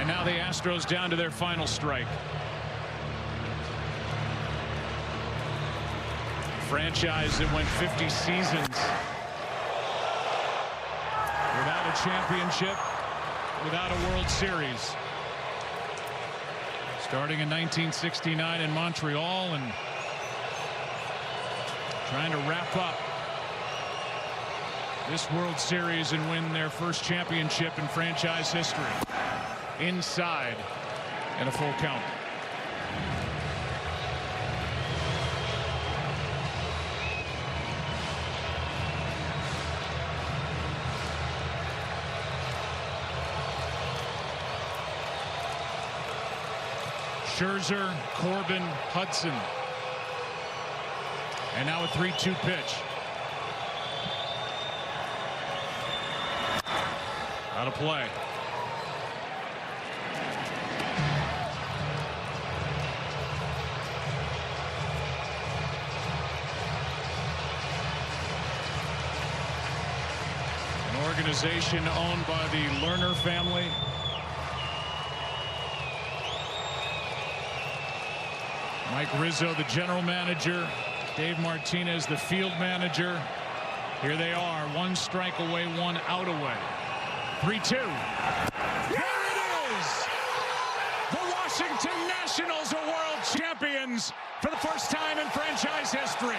And now the Astros down to their final strike. Franchise that went 50 seasons without a championship, without a World Series. Starting in 1969 in Montreal and trying to wrap up this World Series and win their first championship in franchise history. Inside and a full count. Scherzer, Corbin, Hudson. And now a 3-2 pitch. Out of play. An organization owned by the Lerner family. Mike Rizzo, the general manager. Dave Martinez, the field manager. Here they are, one strike away, one out away. 3-2. There it is! The Washington Nationals are world champions for the first time in franchise history.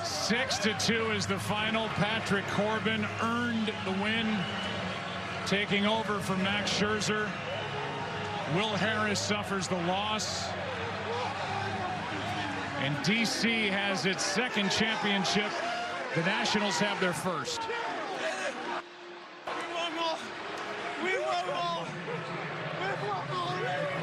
Six to 2 is the final. Patrick Corbin earned the win, taking over for Max Scherzer. Will Harris suffers the loss. And DC has its second championship. The Nationals have their first. We won all. We won all. We won already.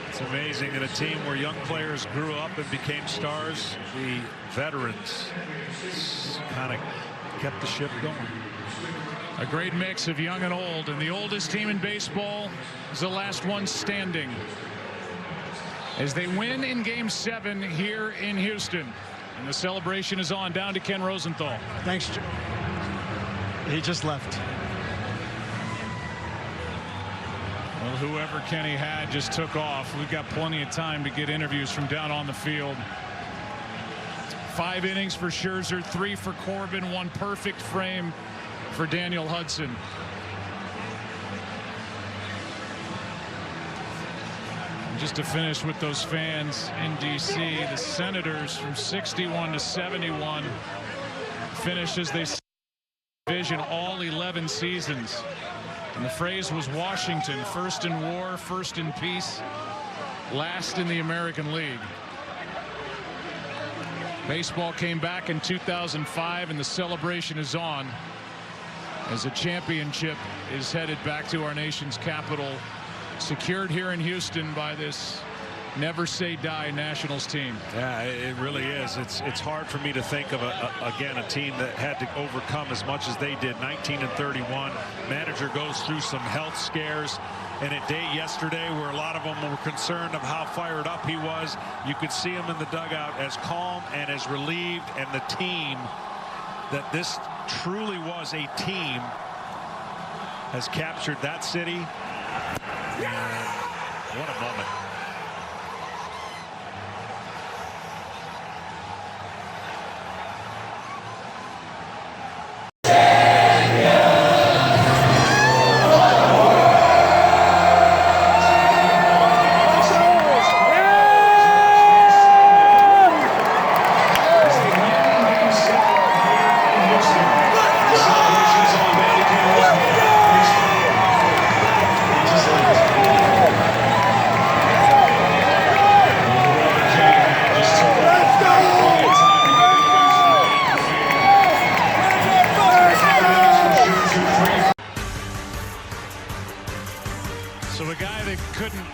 It's amazing that a team where young players grew up and became stars, the veterans kind of kept the ship going. A great mix of young and old, and the oldest team in baseball is the last one standing as they win in Game 7 here in Houston. And the celebration is on. Down to Ken Rosenthal. Thanks. He just left. Well, whoever Kenny had just took off. We've got plenty of time to get interviews from down on the field. 5 innings for Scherzer, 3 for Corbin, 1 perfect frame for Daniel Hudson. And just to finish with those fans in DC, the Senators from 61 to 71 finished as they division all 11 seasons. And the phrase was Washington, first in war, first in peace, last in the American League. Baseball came back in 2005, and the celebration is on as a championship is headed back to our nation's capital, secured here in Houston by this never say die Nationals team. Yeah, it really is. It's hard for me to think of again a team that had to overcome as much as they did. 19-31. Manager goes through some health scares. And a day yesterday where a lot of them were concerned of how fired up he was. You could see him in the dugout as calm and as relieved, and the team, that this truly was a team, has captured that city. And what a moment. So a guy that couldn't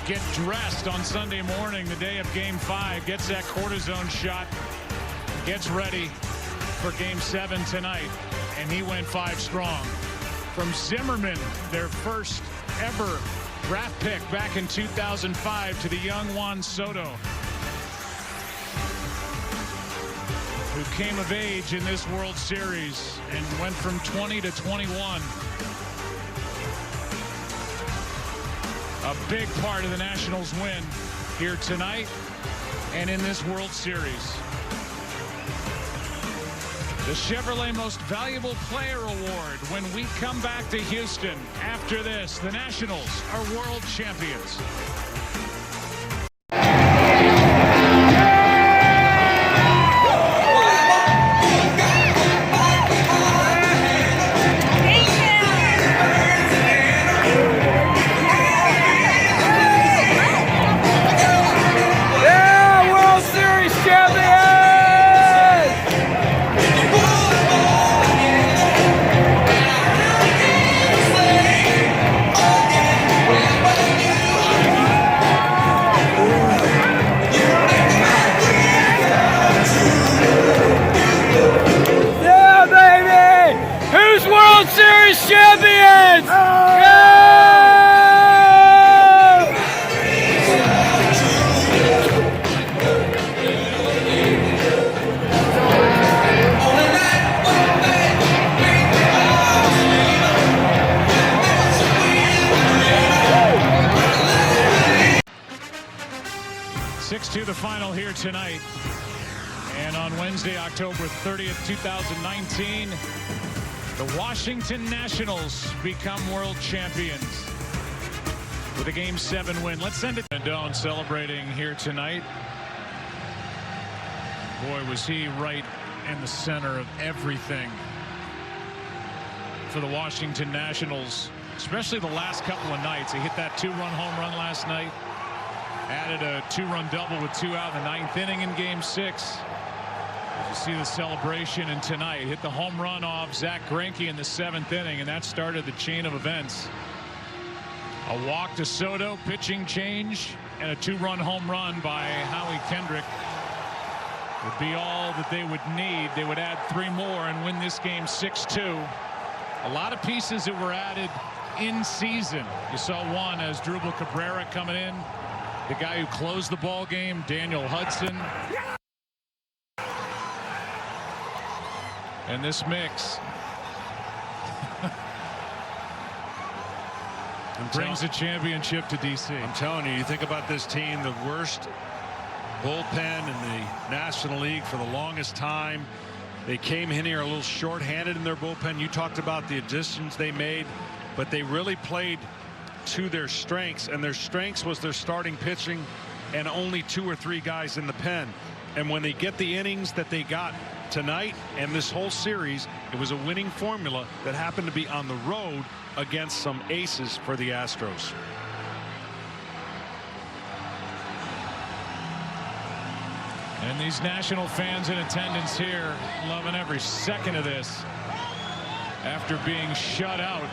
get dressed on Sunday morning, the day of Game 5, gets that cortisone shot, gets ready for Game 7 tonight, and he went 5 strong. From Zimmerman, their first ever draft pick back in 2005, to the young Juan Soto, who came of age in this World Series and went from 20 to 21. A big part of the Nationals win here tonight and in this World Series. The Chevrolet Most Valuable Player Award when we come back to Houston. After this, the Nationals are world champions. Champions! The final here tonight, and on Wednesday, October 30th, 2019, the Washington Nationals become world champions with a Game 7 win. Let's send it to Rendon celebrating here tonight. Boy, was he right in the center of everything for the Washington Nationals, especially the last couple of nights. He hit that 2-run home run last night. Added a 2-run double with 2 out in the 9th inning in Game 6. You see the celebration, and tonight hit the home run off Zach Greinke in the 7th inning, and that started the chain of events. A walk to Soto, pitching change, and a 2-run home run by Howie Kendrick would be all that they would need. They would add 3 more and win this game 6-2. A lot of pieces that were added in season. You saw one as Drupal Cabrera coming in. The guy who closed the ball game, Daniel Hudson. And this mix brings a championship to DC. I'm telling you, you think about this team, the worst bullpen in the National League for the longest time. They came in here a little short-handed in their bullpen. You talked about the additions they made, but they really played to their strengths, and their strengths was their starting pitching and only 2 or 3 guys in the pen. And when they get the innings that they got tonight and this whole series, it was a winning formula that happened to be on the road against some aces for the Astros. And these National fans in attendance here loving every second of this after being shut out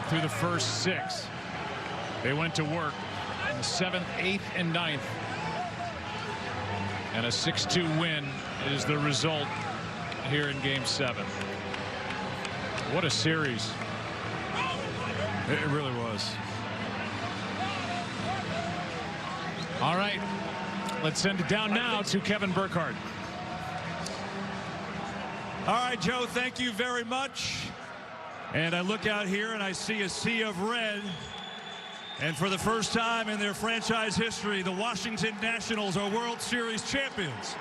through the first 6. They went to work. the 7th, 8th, and 9th. And a 6-2 win is the result here in Game 7. What a series. It really was. All right, let's send it down now to Kevin Burkhardt. All right, Joe, thank you very much. And I look out here and I see a sea of red. And for the first time in their franchise history, the Washington Nationals are World Series champions.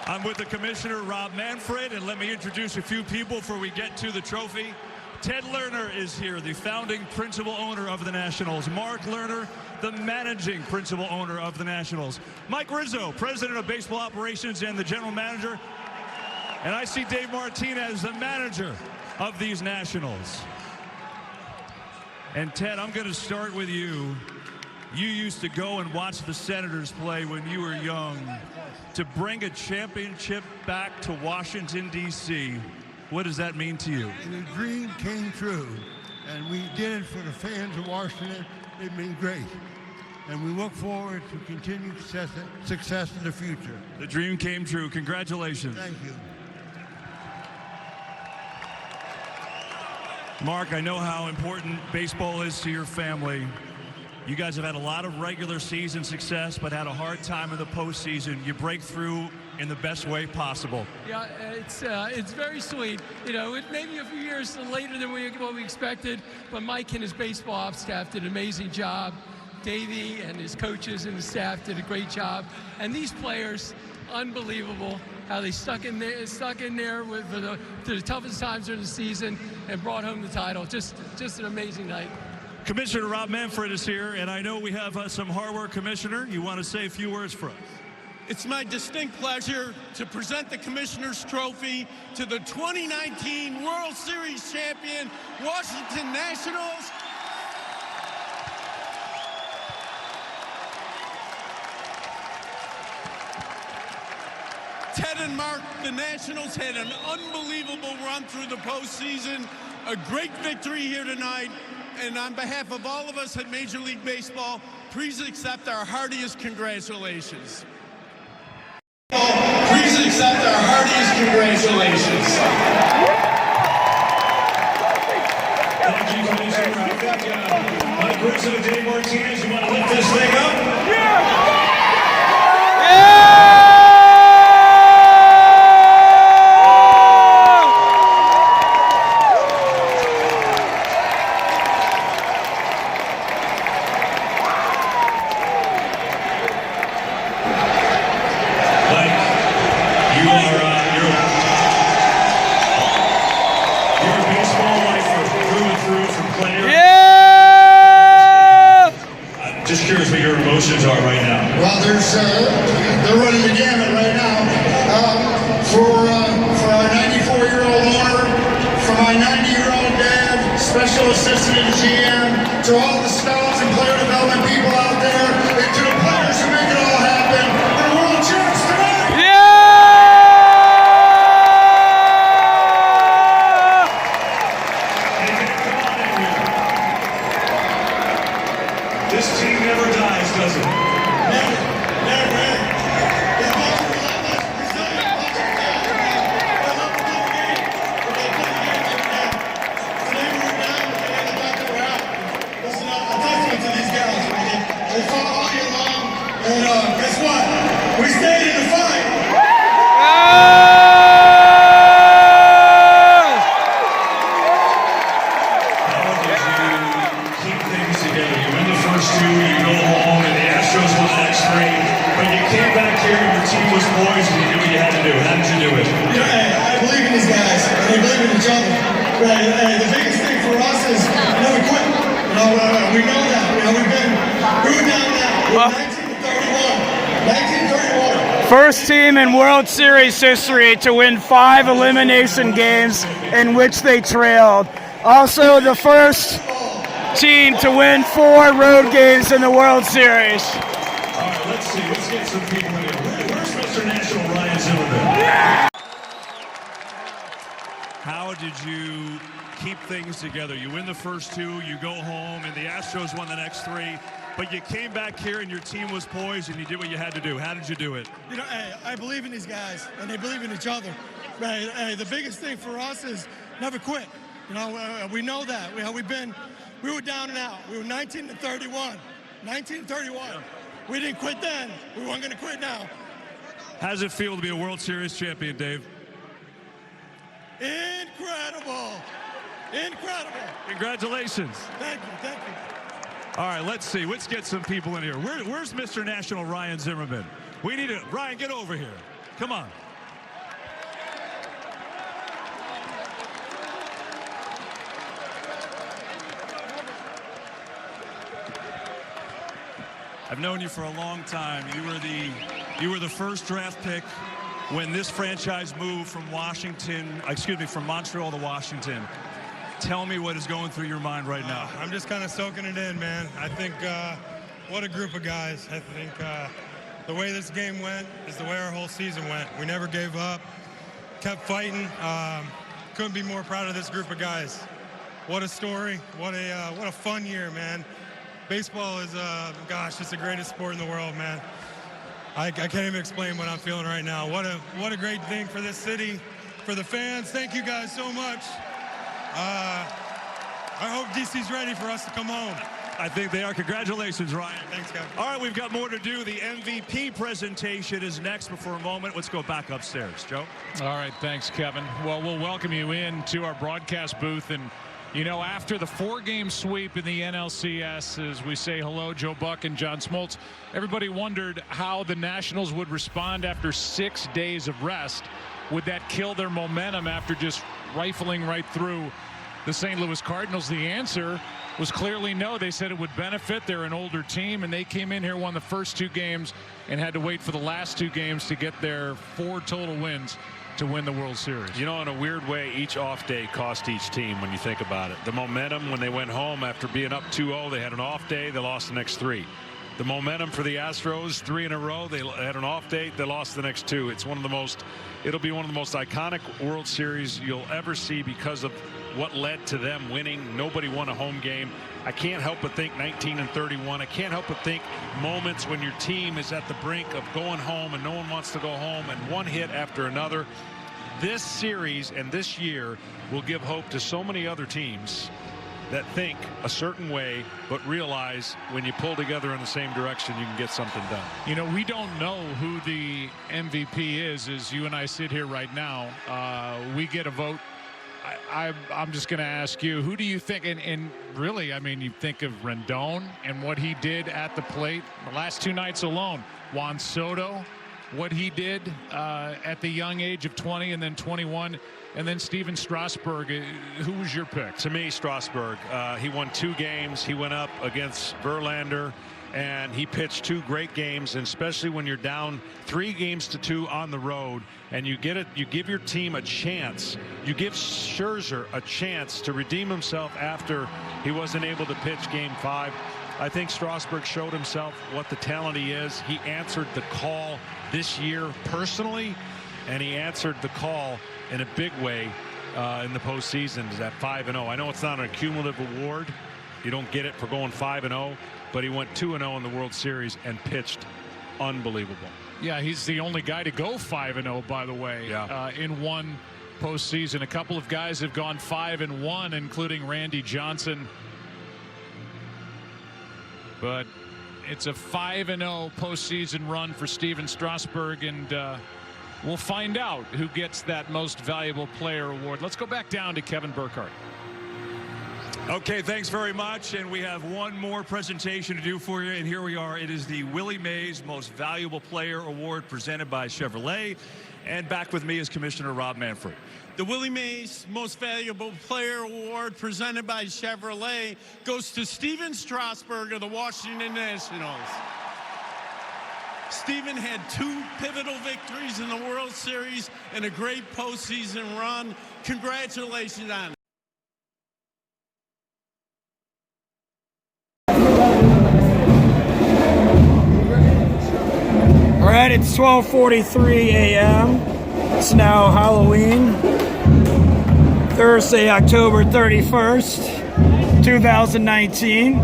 I'm with the commissioner, Rob Manfred, and let me introduce a few people before we get to the trophy. Ted Lerner is here, the founding principal owner of the Nationals. Mark Lerner, the managing principal owner of the Nationals. Mike Rizzo, president of baseball operations and the general manager. And I see Dave Martinez, the manager of these Nationals. And Ted, I'm going to start with you. You used to go and watch the Senators play when you were young. To bring a championship back to Washington, D.C., what does that mean to you? And the dream came true, and we did it for the fans of Washington. It's been great, and we look forward to continued success in the future. The dream came true. Congratulations. Thank you. Mark, I know how important baseball is to your family. You guys have had a lot of regular season success, but had a hard time in the postseason. You break through in the best way possible. Yeah, it's very sweet. You know, it may be a few years later than what we expected, but Mike and his baseball ops staff did an amazing job. Davey and his coaches and the staff did a great job. And these players, unbelievable how they stuck in there with to the toughest times during the season and brought home the title. Just an amazing night. Commissioner Rob Manfred is here, and I know we have some hard work, Commissioner. You want to say a few words for us? It's my distinct pleasure to present the Commissioner's Trophy to the 2019 World Series champion, Washington Nationals. Ted and Mark, the Nationals had an unbelievable run through the postseason, a great victory here tonight, and on behalf of all of us at Major League Baseball, please accept our heartiest congratulations. Please accept our heartiest congratulations. Thank you, Commissioner. I think Mike Rizzo and Dave Martinez, you want to lift this thing up? Yeah! Just curious what your emotions are right now. Well, they're running the gamut right now. For our 94-year-old owner, for my 90-year-old dad, special assistant and GM, to all the scouts and player development people out there, and to the players who make it all happen, we're world champs tonight! Yeah! This team never dies, does it? Never. And guess what? We stayed in the fight. How did you keep things together? You win the first two, you go home, and the Astros won the next three. But you came back here and your team was poised and you did what you had to do. How did you do it? Yeah, hey, I believe in these guys, and they believe in each other. Right? Hey, the biggest thing for us is never quit. You know, we know that. You know, we were down now. 1931. First team in World Series history to win 5 elimination games in which they trailed. Also the first team to win 4 road games in the World Series. All right, let's see. Let's get some people in here. Where's Mr. National Ryan Zimmerman? How did you keep things together. You win the first two, you go home, and the Astros won the next three. But you came back here and your team was poised and you did what you had to do. How did you do it? You know, hey, I believe in these guys, and they believe in each other. Right? Hey, the biggest thing for us is never quit. You know, we know that. We were down and out. We were 19-31. 19-31. We didn't quit then. We weren't going to quit now. How does it feel to be a World Series champion, Dave? Incredible. Incredible. Congratulations. Thank you. Thank you. All right, let's see. Let's get some people in here. Where's Mr. National Ryan Zimmerman? We need it. Ryan, get over here. Come on. I've known you for a long time. You were the first draft pick when this franchise moved from from Montreal to Washington. Tell me what is going through your mind right now. I'm just kind of soaking it in, man. I think what a group of guys. I think the way this game went is the way our whole season went. We never gave up, kept fighting. Couldn't be more proud of this group of guys. What a story. What a fun year, man. Baseball is, gosh, it's the greatest sport in the world, man. I can't even explain what I'm feeling right now. What a great thing for this city, for the fans. Thank you guys so much. I hope DC's ready for us to come home. I think they are. Congratulations, Ryan. Thanks, Kevin. All right, we've got more to do. The MVP presentation is next, but for a moment, let's go back upstairs. Joe? All right, thanks, Kevin. Well, we'll welcome you into our broadcast booth. And, you know, after the 4-game sweep in the NLCS, as we say hello, Joe Buck and John Smoltz, everybody wondered how the Nationals would respond after 6 days of rest. Would that kill their momentum after just rifling right through the St. Louis Cardinals? The answer was clearly no. They said it would benefit. They're an older team, and they came in here, won the first 2 games, and had to wait for the last 2 games to get their 4 total wins to win the World Series. You know, in a weird way, each off day cost each team when you think about it. The momentum when they went home after being up 2-0, they had an off day, they lost the next 3. The momentum for the Astros, 3 in a row, they had an off day, they lost the next 2. It'll be one of the most iconic World Series you'll ever see because of what led to them winning. Nobody won a home game. I can't help but think 19-31. I can't help but think moments when your team is at the brink of going home and no one wants to go home, and one hit after another. This series and this year will give hope to so many other teams that think a certain way but realize when you pull together in the same direction you can get something done. You know, we don't know who the MVP is as you and I sit here right now. We get a vote. I'm just going to ask you, who do you think, and really, I mean, you think of Rendon and what he did at the plate the last 2 nights alone. Juan Soto, what he did at the young age of 20 and then 21. And then Steven Strasburg. Who was your pick? To me, Strasburg. He won 2 games. He went up against Verlander, and he pitched 2 great games. And especially when you're down 3-2 on the road, and you give your team a chance. You give Scherzer a chance to redeem himself after he wasn't able to pitch Game 5. I think Strasburg showed himself what the talent he is. He answered the call this year personally, and he answered the call in a big way in the postseason. Is at 5-0. I know it's not an cumulative award. You don't get it for going 5-0, but he went 2-0 in the World Series and pitched unbelievable. Yeah, he's the only guy to go 5-0, by the way, in one postseason. A couple of guys have gone 5-1, including Randy Johnson. But it's a 5-0 postseason run for Steven Strasburg, and we'll find out who gets that most valuable player award. Let's go back down to Kevin Burkhardt. Okay, thanks very much. And we have one more presentation to do for you. And here we are. It is the Willie Mays Most Valuable Player Award presented by Chevrolet. And back with me is Commissioner Rob Manfred. The Willie Mays Most Valuable Player Award presented by Chevrolet goes to Steven Strasburg of the Washington Nationals. Steven had 2 pivotal victories in the World Series and a great postseason run. Congratulations on it. All right, it's 12:43 a.m. It's now Halloween. Thursday, October 31st, 2019.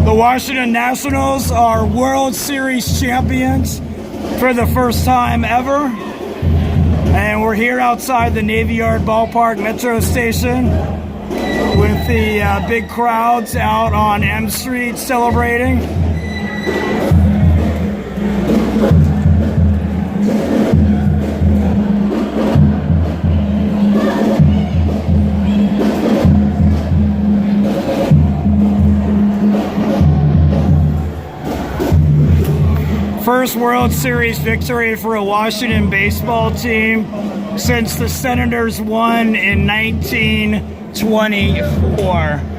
The Washington Nationals are World Series champions for the first time ever. And we're here outside the Navy Yard Ballpark Metro Station with the big crowds out on M Street celebrating. First World Series victory for a Washington baseball team since the Senators won in 1924.